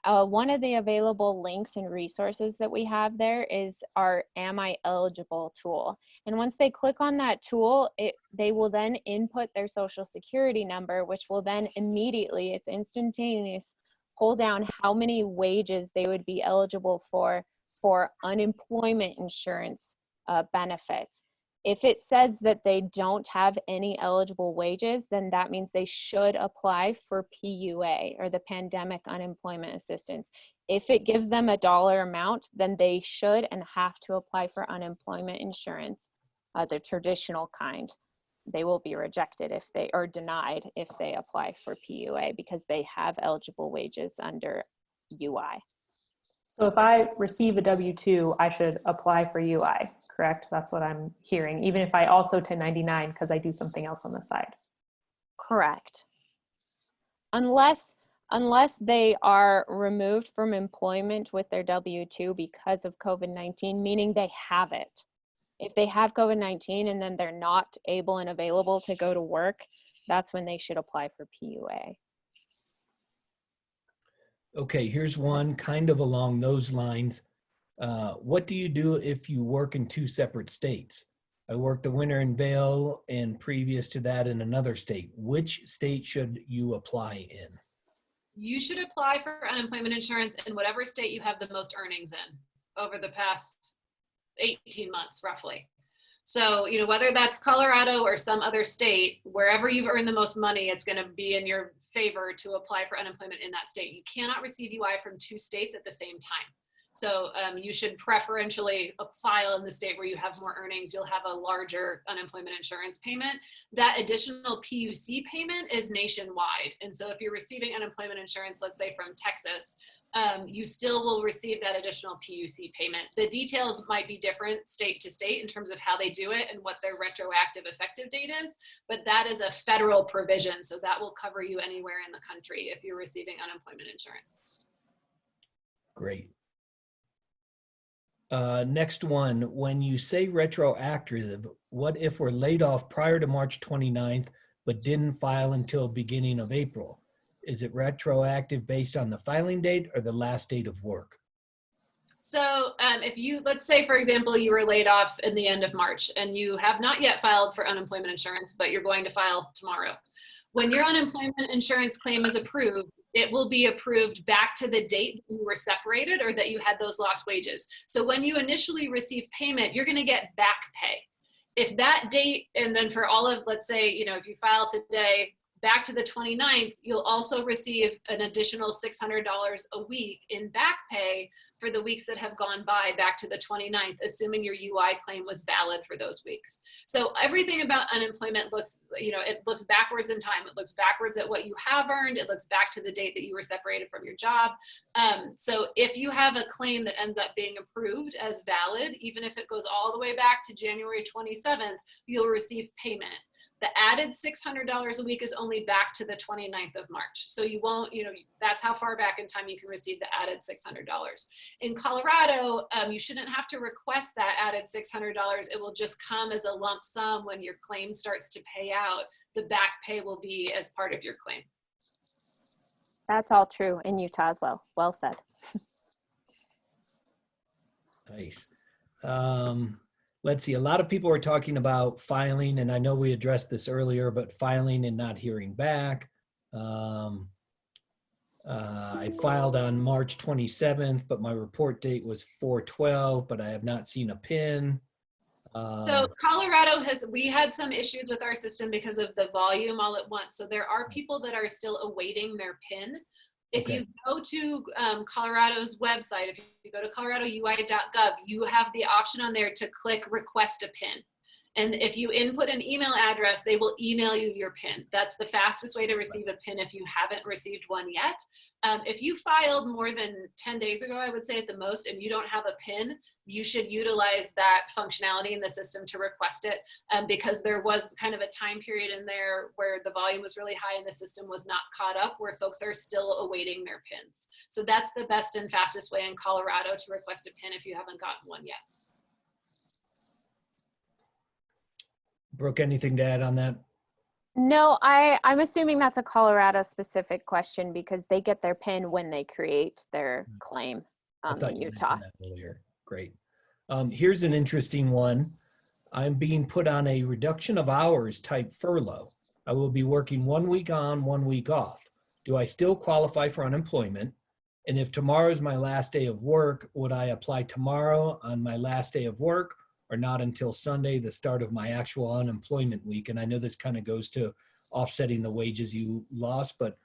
One of the available links and resources that we have there is our Am I Eligible tool. And once they click on that tool, they will then input their social security number, which will then immediately, it's instantaneous, pull down how many wages they would be eligible for unemployment insurance benefits. If it says that they don't have any eligible wages, then that means they should apply for PUA, or the Pandemic Unemployment Assistance. If it gives them a dollar amount, then they should and have to apply for unemployment insurance, the traditional kind. They will be rejected if they are denied if they apply for PUA, because they have eligible wages under UI.
So if I receive a W-2, I should apply for UI, correct? That's what I'm hearing, even if I also 1099 because I do something else on the side.
Correct. Unless they are removed from employment with their W-2 because of COVID-19, meaning they have it. If they have COVID-19 and then they're not able and available to go to work, that's when they should apply for PUA.
Okay, here's one kind of along those lines. What do you do if you work in two separate states? I worked the winter in Vail and previous to that in another state. Which state should you apply in?
You should apply for unemployment insurance in whatever state you have the most earnings in over the past 18 months, roughly. So, you know, whether that's Colorado or some other state, wherever you've earned the most money, it's going to be in your favor to apply for unemployment in that state. You cannot receive UI from two states at the same time. So you should preferentially file in the state where you have more earnings. You'll have a larger unemployment insurance payment. That additional PUC payment is nationwide. And so if you're receiving unemployment insurance, let's say from Texas, you still will receive that additional PUC payment. The details might be different state to state in terms of how they do it and what their retroactive effective date is, but that is a federal provision. So that will cover you anywhere in the country if you're receiving unemployment insurance.
Great. Next one, when you say retroactive, what if we're laid off prior to March 29th, but didn't file until beginning of April? Is it retroactive based on the filing date or the last date of work?
So if you, let's say, for example, you were laid off in the end of March and you have not yet filed for unemployment insurance, but you're going to file tomorrow. When your unemployment insurance claim is approved, it will be approved back to the date you were separated or that you had those lost wages. So when you initially receive payment, you're going to get back pay. If that date, and then for all of, let's say, you know, if you file today, back to the 29th, you'll also receive an additional $600 a week in back pay for the weeks that have gone by back to the 29th, assuming your UI claim was valid for those weeks. So everything about unemployment looks, it looks backwards in time. It looks backwards at what you have earned. It looks back to the date that you were separated from your job. So if you have a claim that ends up being approved as valid, even if it goes all the way back to January 27th, you'll receive payment. The added $600 a week is only back to the 29th of March. So you won't, that's how far back in time you can receive the added $600. In Colorado, you shouldn't have to request that added $600. It will just come as a lump sum when your claim starts to pay out. The back pay will be as part of your claim.
That's all true in Utah as well. Well said.
Nice. Let's see, a lot of people are talking about filing, and I know we addressed this earlier, but filing and not hearing back. I filed on March 27th, but my report date was 4/12, but I have not seen a PIN.
So Colorado we had some issues with our system because of the volume all at once. So there are people that are still awaiting their PIN. If you go to Colorado's website, if you go to coloradoui.gov, you have the option on there to click request a PIN. And if you input an email address, they will email you your PIN. That's the fastest way to receive a PIN if you haven't received one yet. If you filed more than 10 days ago, I would say at the most, and you don't have a PIN, you should utilize that functionality in the system to request it, because there was kind of a time period in there where the volume was really high and the system was not caught up, where folks are still awaiting their PINs. So that's the best and fastest way in Colorado to request a PIN if you haven't gotten one yet.
Brooke, anything to add on that?
No, I'm assuming that's a Colorado specific question because they get their PIN when they create their claim in Utah.
Earlier. Great. Here's an interesting one. I'm being put on a reduction of hours type furlough. I will be working 1 week on, 1 week off. Do I still qualify for unemployment? And if tomorrow is my last day of work, would I apply tomorrow on my last day of work, or not until Sunday, the start of my actual unemployment week? And I know this kind of goes to offsetting the wages you lost, but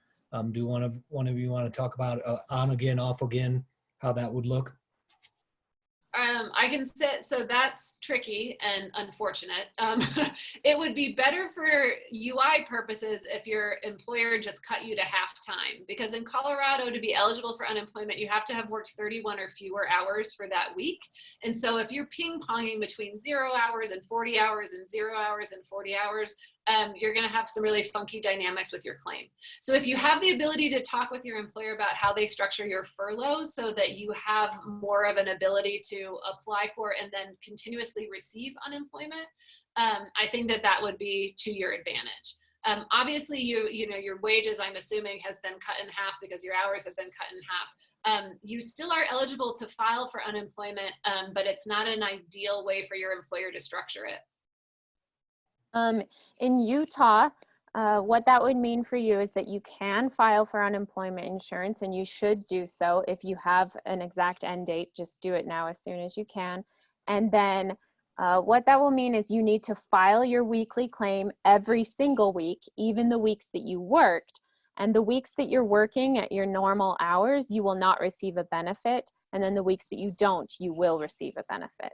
do one of you want to talk about on again, off again, how that would look?
I can say, so that's tricky and unfortunate. It would be better for UI purposes if your employer just cut you to half time, because in Colorado, to be eligible for unemployment, you have to have worked 31 or fewer hours for that week. And so if you're ping-ponging between 0 hours and 40 hours and 0 hours and 40 hours, you're going to have some really funky dynamics with your claim. So if you have the ability to talk with your employer about how they structure your furloughs so that you have more of an ability to apply for and then continuously receive unemployment, I think that would be to your advantage. Obviously, your wages, I'm assuming, has been cut in half because your hours have been cut in half. You still are eligible to file for unemployment, but it's not an ideal way for your employer to structure it.
In Utah, what that would mean for you is that you can file for unemployment insurance, and you should do so. If you have an exact end date, just do it now as soon as you can. And then what that will mean is you need to file your weekly claim every single week, even the weeks that you worked. And the weeks that you're working at your normal hours, you will not receive a benefit. And then the weeks that you don't, you will receive a benefit.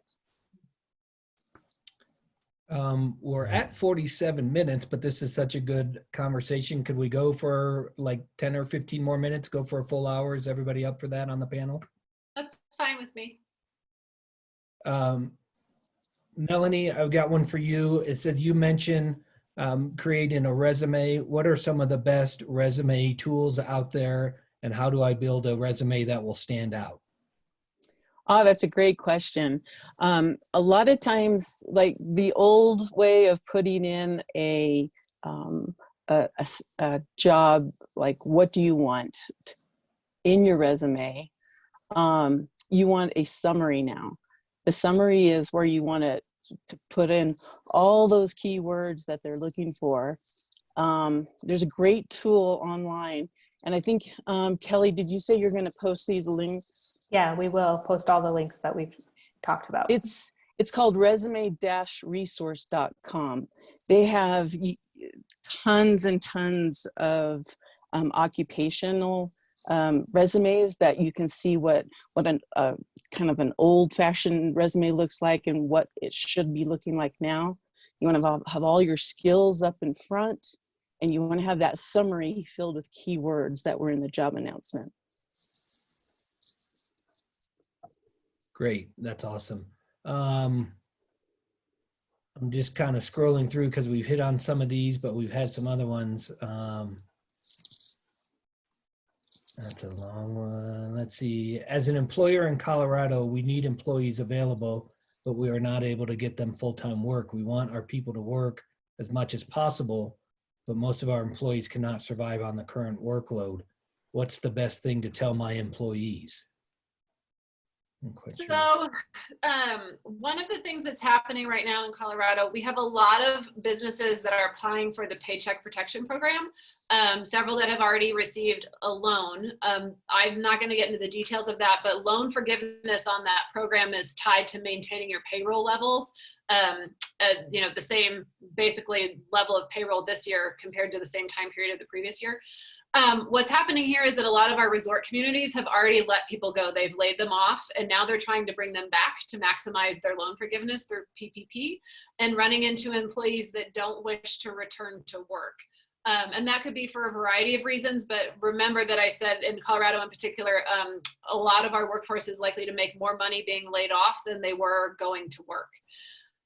We're at 47 minutes, but this is such a good conversation. Could we go for like 10 or 15 more minutes, go for a full hour? Is everybody up for that on the panel?
That's fine with me.
Melanie, I've got one for you. It said you mentioned creating a resume. What are some of the best resume tools out there, and how do I build a resume that will stand out?
Oh, that's a great question. A lot of times, like the old way of putting in a job, like what do you want in your resume? You want a summary now. The summary is where you want to put in all those keywords that they're looking for. There's a great tool online. And I think, Kelly, did you say you're going to post these links?
Yeah, we will post all the links that we've talked about.
It's It's called resume-resource.com. They have tons and tons of occupational resumes that you can see what an kind of an old-fashioned resume looks like and what it should be looking like now. You want to have all your skills up in front, and you want to have that summary filled with keywords that were in the job announcement.
Great, that's awesome. I'm just kind of scrolling through because we've hit on some of these, but we've had some other ones. That's a long one. Let's see. As an employer in Colorado, we need employees available, but we are not able to get them full-time work. We want our people to work as much as possible, but most of our employees cannot survive on the current workload. What's the best thing to tell my employees?
So one of the things that's happening right now in Colorado, we have a lot of businesses that are applying for the Paycheck Protection Program. Several that have already received a loan. I'm not going to get into the details of that, but loan forgiveness on that program is tied to maintaining your payroll levels. You know, the same basically level of payroll this year compared to the same time period of the previous year. What's happening here is that a lot of our resort communities have already let people go. They've laid them off, and now they're trying to bring them back to maximize their loan forgiveness through PPP and running into employees that don't wish to return to work. And that could be for a variety of reasons, but remember that I said in Colorado in particular, a lot of our workforce is likely to make more money being laid off than they were going to work.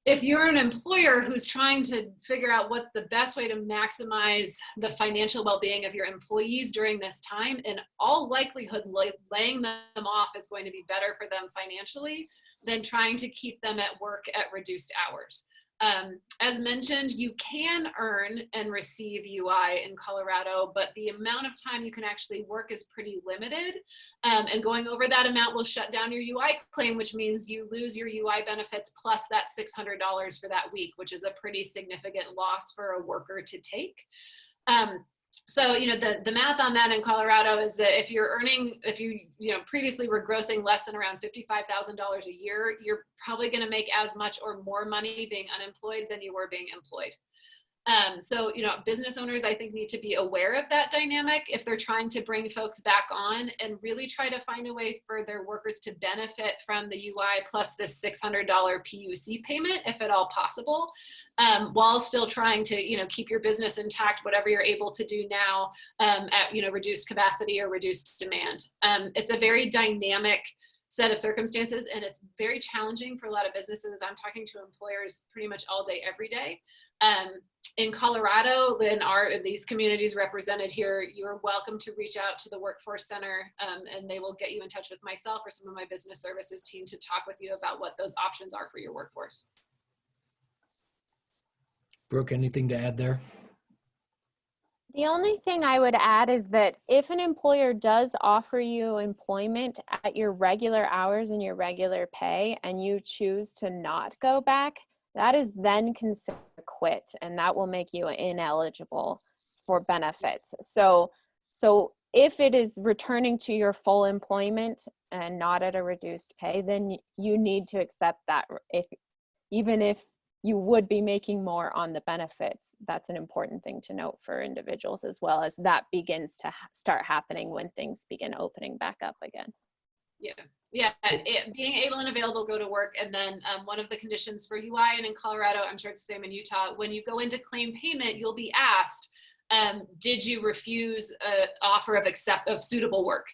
If you're an employer who's trying to figure out what's the best way to maximize the financial well-being of your employees during this time, in all likelihood, laying them off is going to be better for them financially than trying to keep them at work at reduced hours. As mentioned, you can earn and receive UI in Colorado, but the amount of time you can actually work is pretty limited. And going over that amount will shut down your UI claim, which means you lose your UI benefits plus that $600 for that week, which is a pretty significant loss for a worker to take. So, you know, the math on that in Colorado is that if you're earning, if you previously were grossing less than around $55,000 a year, you're probably going to make as much or more money being unemployed than you were being employed. So, you know, business owners, I think, need to be aware of that dynamic if they're trying to bring folks back on and really try to find a way for their workers to benefit from the UI plus this $600 PUC payment, if at all possible, while still trying to, you know, keep your business intact, whatever you're able to do now at, you know, reduced capacity or reduced demand. It's a very dynamic set of circumstances, and it's very challenging for a lot of businesses. I'm talking to employers pretty much all day, every day. In Colorado, in these communities represented here, you're welcome to reach out to the Workforce Center, and they will get you in touch with myself or some of my business services team to talk with you about what those options are for your workforce.
Brooke, anything to add there?
The only thing I would add is that if an employer does offer you employment at your regular hours and your regular pay, and you choose to not go back, that is then considered a quit, and that will make you ineligible for benefits. So if it is returning to your full employment and not at a reduced pay, then you need to accept that, even if you would be making more on the benefits. That's an important thing to note for individuals, as well as that begins to start happening when things begin opening back up again.
Yeah, being able and available, go to work. And then one of the conditions for UI, and in Colorado, I'm sure it's the same in Utah, when you go into claim payment, you'll be asked, did you refuse an offer of suitable work?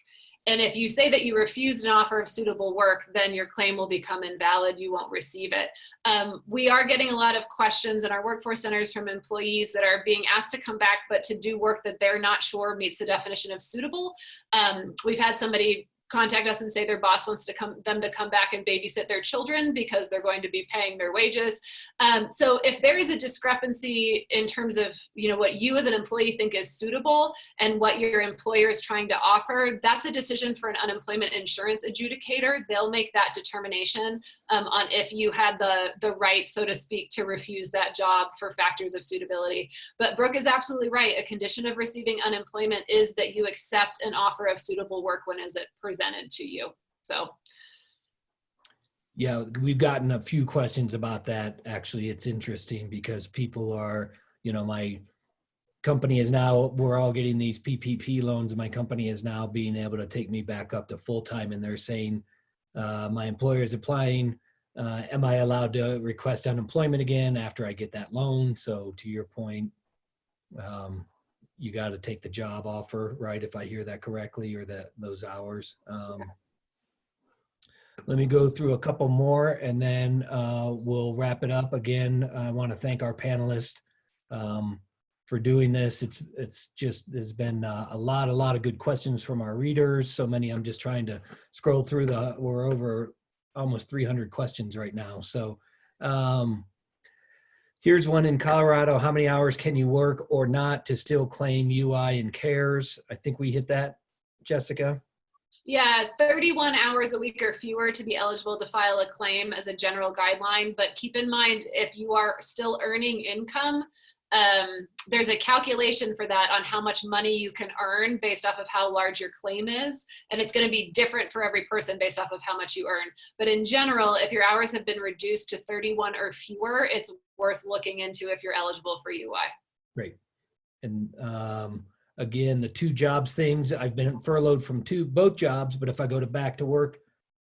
And if you say that you refused an offer of suitable work, then your claim will become invalid. You won't receive it. We are getting a lot of questions in our workforce centers from employees that are being asked to come back, but to do work that they're not sure meets the definition of suitable. We've had somebody contact us and say their boss wants them to come back and babysit their children because they're going to be paying their wages. So if there is a discrepancy in terms of, you know, what you as an employee think is suitable and what your employer is trying to offer, that's a decision for an unemployment insurance adjudicator. They'll make that determination on if you had the right, so to speak, to refuse that job for factors of suitability. But Brooke is absolutely right. A condition of receiving unemployment is that you accept an offer of suitable work when is it presented to you. So
Yeah, we've gotten a few questions about that. Actually, it's interesting because people are, my company is now, we're all getting these PPP loans, and my company is now being able to take me back up to full-time, and they're saying, my employer is applying, am I allowed to request unemployment again after I get that loan? So to your point, you got to take the job offer, right? If I hear that correctly, or those hours. Let me go through a couple more, and then we'll wrap it up. Again, I want to thank our panelists for doing this. It's just, there's been a lot of good questions from our readers. So many, I'm just trying to scroll through we're over almost 300 questions right now. So here's one in Colorado. How many hours can you work or not to still claim UI and CARES? I think we hit that, Jessica.
Yeah, 31 hours a week or fewer to be eligible to file a claim as a general guideline. But keep in mind, if you are still earning income, there's a calculation for that on how much money you can earn based off of how large your claim is. And it's going to be different for every person based off of how much you earn. But in general, if your hours have been reduced to 31 or fewer, it's worth looking into if you're eligible for UI.
Great. And again, the 2 jobs things, I've been furloughed from both jobs, but if I go back to work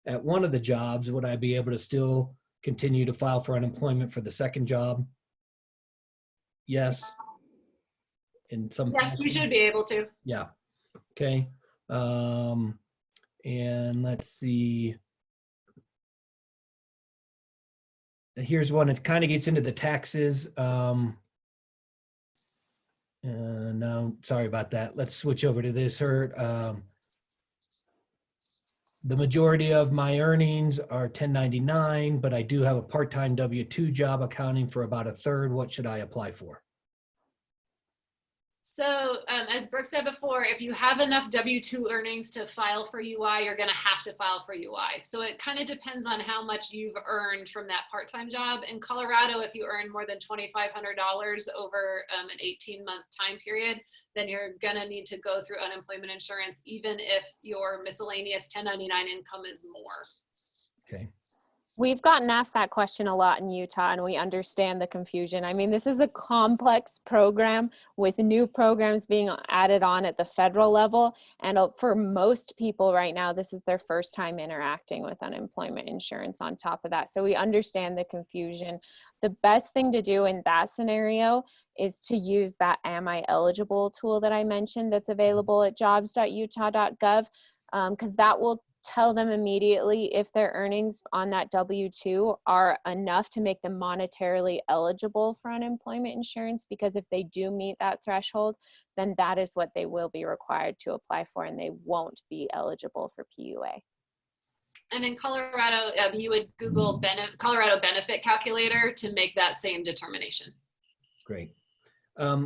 at one of the jobs, would I be able to still continue to file for unemployment for the second job? Yes. In some
Yes, you should be able to.
Yeah. Okay. And let's see. Here's one. It kind of gets into the taxes. No, sorry about that. Let's switch over to this. The majority of my earnings are 1099, but I do have a part-time W-2 job accounting for about a third. What should I apply for?
So as Brooke said before, if you have enough W-2 earnings to file for UI, you're going to have to file for UI. So it kind of depends on how much you've earned from that part-time job. In Colorado, if you earn more than $2,500 over an 18-month time period, then you're going to need to go through unemployment insurance, even if your miscellaneous 1099 income is more.
Okay.
We've gotten asked that question a lot in Utah, and we understand the confusion. I mean, this is a complex program with new programs being added on at the federal level. And for most people right now, this is their first time interacting with unemployment insurance on top of that. So we understand the confusion. The best thing to do in that scenario is to use that Am I Eligible tool that I mentioned that's available at jobs.utah.gov, because that will tell them immediately if their earnings on that W-2 are enough to make them monetarily eligible for unemployment insurance, because if they do meet that threshold, then that is what they will be required to apply for, and they won't be eligible for PUA.
And in Colorado, you would Google Colorado benefit calculator to make that same determination.
Great.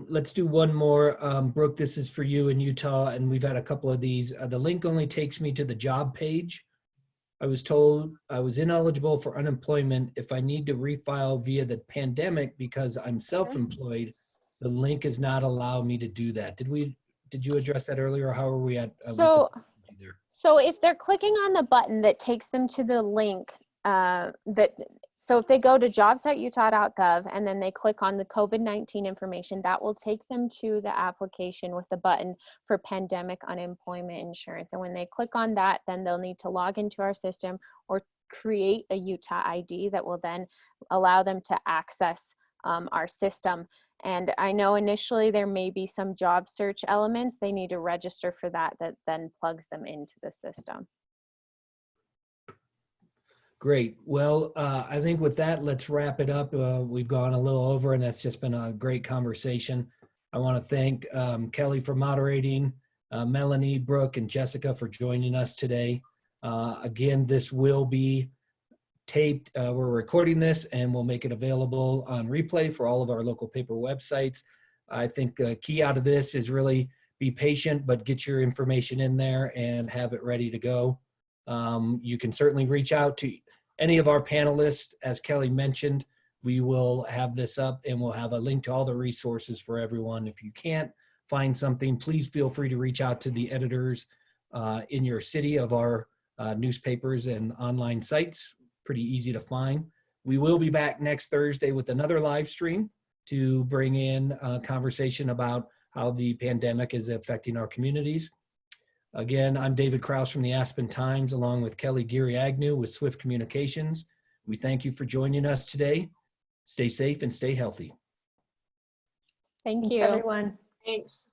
Let's do one more. Brooke, this is for you in Utah, and we've had a couple of these. The link only takes me to the job page. I was told I was ineligible for unemployment if I need to refile via the pandemic because I'm self-employed. The link does not allow me to do that. Did you address that earlier, or how are we at?
So if they're clicking on the button that takes them to the link, so if they go to jobs.utah.gov and then they click on the COVID-19 information, that will take them to the application with the button for pandemic unemployment insurance. And when they click on that, then they'll need to log into our system or create a Utah ID that will then allow them to access our system. And I know initially there may be some job search elements. They need to register for that then plugs them into the system.
Great. Well, I think with that, let's wrap it up. We've gone a little over, and that's just been a great conversation. I want to thank Kelly for moderating, Melanie, Brooke, and Jessica for joining us today. Again, this will be taped. We're recording this, and we'll make it available on replay for all of our local paper websites. I think the key out of this is really be patient, but get your information in there and have it ready to go. You can certainly reach out to any of our panelists. As Kelly mentioned, we will have this up and we'll have a link to all the resources for everyone. If you can't find something, please feel free to reach out to the editors in your city of our newspapers and online sites. pretty easy to find. We will be back next Thursday with another live stream to bring in a conversation about how the pandemic is affecting our communities. Again, I'm David Kraus from the Aspen Times, along with Kelly Geary Agnew with Swift Communications. We thank you for joining us today. Stay safe and stay healthy.
Thank
Thanks,
you.
everyone.
Thanks.